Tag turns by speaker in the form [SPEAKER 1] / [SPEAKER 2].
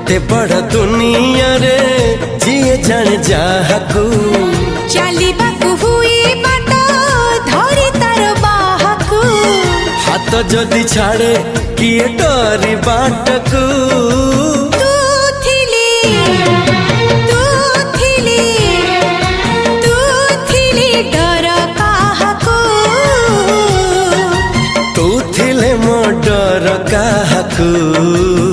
[SPEAKER 1] एते बड़ दुनिया रे जिए जान जाहकू
[SPEAKER 2] चलिबाकू हुई बाट धरी तार बाहकू
[SPEAKER 1] हाथ जदि छाड़े किए डरी बाटकू
[SPEAKER 2] तू थिली डर काहकू
[SPEAKER 1] तू थिले मो डर काहकू।